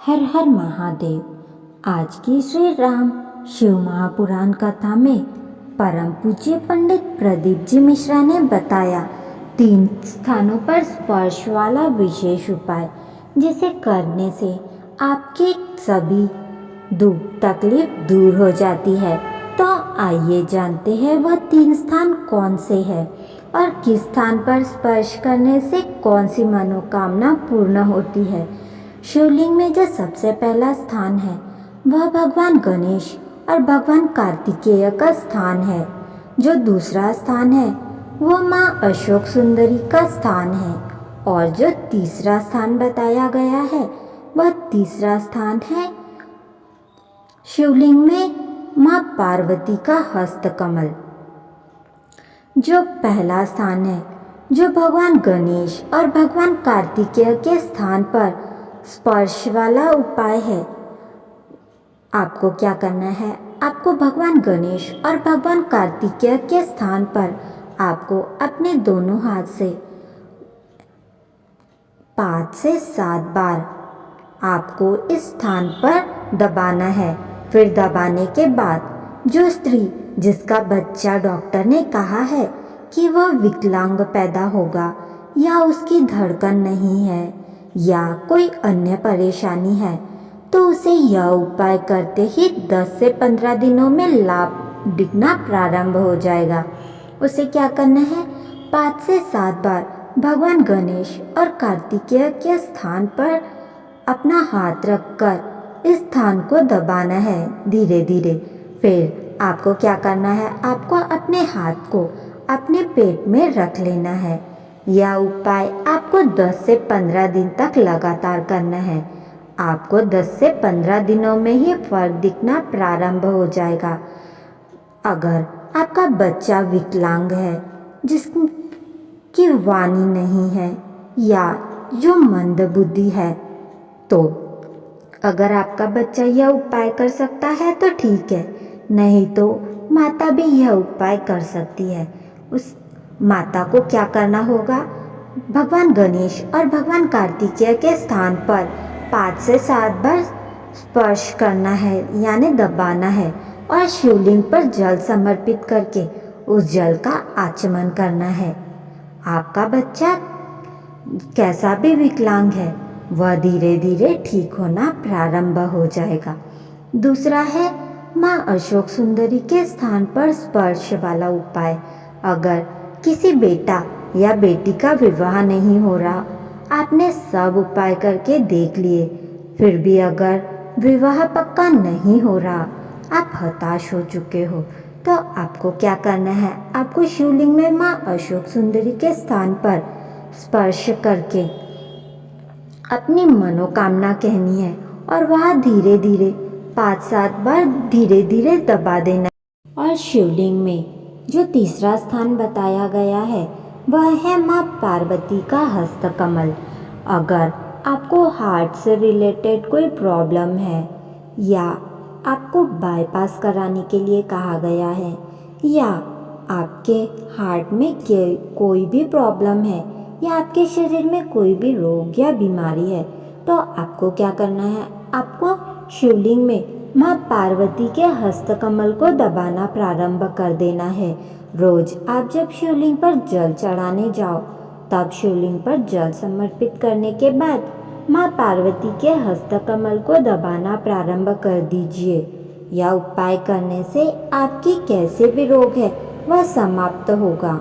हर हर महादेव। आज की श्री राम शिव महापुराण कथा में परम पूज्य पंडित प्रदीप जी मिश्रा ने बताया 3 स्थानों पर स्पर्श वाला विशेष उपाय, जिसे करने से आपकी सभी दुख तकलीफ दूर हो जाती है। तो आइए जानते हैं वह 3 स्थान कौन से हैं और किस स्थान पर स्पर्श करने से कौन सी मनोकामना पूर्ण होती है। शिवलिंग में जो सबसे पहला स्थान है वह भगवान गणेश और भगवान कार्तिकेय का स्थान है। जो दूसरा स्थान है वह माँ अशोक सुंदरी का स्थान है और जो तीसरा स्थान बताया गया है वह तीसरा स्थान है शिवलिंग में माँ पार्वती का हस्तकमल। जो पहला स्थान है जो भगवान गणेश और भगवान कार्तिकेय के स्थान पर स्पर्श वाला उपाय है, आपको क्या करना है, आपको भगवान गणेश और भगवान कार्तिकेय के स्थान पर आपको अपने दोनों हाथ से 5 से 7 बार आपको इस स्थान पर दबाना है। फिर दबाने के बाद जो स्त्री जिसका बच्चा डॉक्टर ने कहा है कि वह विकलांग पैदा होगा या उसकी धड़कन नहीं है या कोई अन्य परेशानी है, तो उसे यह उपाय करते ही 10 से 15 दिनों में लाभ दिखना प्रारंभ हो जाएगा। उसे क्या करना है, 5 से 7 बार भगवान गणेश और कार्तिकेय के स्थान पर अपना हाथ रखकर इस स्थान को दबाना है धीरे धीरे। फिर आपको क्या करना है, आपको अपने हाथ को अपने पेट में रख लेना है। यह उपाय आपको 10 से 15 दिन तक लगातार करना है। आपको 10 से 15 दिनों में ही फर्क दिखना प्रारंभ हो जाएगा। अगर आपका बच्चा विकलांग है, जिसकी वाणी नहीं है या जो मंद बुद्धि है, तो अगर आपका बच्चा यह उपाय कर सकता है तो ठीक है, नहीं तो माता भी यह उपाय कर सकती है। उस माता को क्या करना होगा, भगवान गणेश और भगवान कार्तिकेय के स्थान पर 5 से 7 बार स्पर्श करना है, यानी दबाना है, और शिवलिंग पर जल समर्पित करके उस जल का आचमन करना है। आपका बच्चा कैसा भी विकलांग है वह धीरे धीरे ठीक होना प्रारंभ हो जाएगा। दूसरा है माँ अशोक सुंदरी के स्थान पर स्पर्श वाला उपाय। अगर किसी बेटा या बेटी का विवाह नहीं हो रहा, आपने सब उपाय करके देख लिए, फिर भी अगर विवाह पक्का नहीं हो रहा, आप हताश हो चुके हो, तो आपको क्या करना है, आपको शिवलिंग में माँ अशोक सुंदरी के स्थान पर स्पर्श करके अपनी मनोकामना कहनी है और वह धीरे धीरे 5-7 बार धीरे धीरे दबा देना। और शिवलिंग में जो तीसरा स्थान बताया गया है वह है माँ पार्वती का हस्तकमल। अगर आपको हार्ट से रिलेटेड कोई प्रॉब्लम है या आपको बाईपास कराने के लिए कहा गया है या आपके हार्ट में कोई भी प्रॉब्लम है या आपके शरीर में कोई भी रोग या बीमारी है, तो आपको क्या करना है, आपको शिवलिंग में माँ पार्वती के हस्तकमल को दबाना प्रारंभ कर देना है। रोज आप जब शिवलिंग पर जल चढ़ाने जाओ, तब शिवलिंग पर जल समर्पित करने के बाद माँ पार्वती के हस्तकमल को दबाना प्रारंभ कर दीजिए। यह उपाय करने से आपकी कैसे भी रोग है वह समाप्त होगा।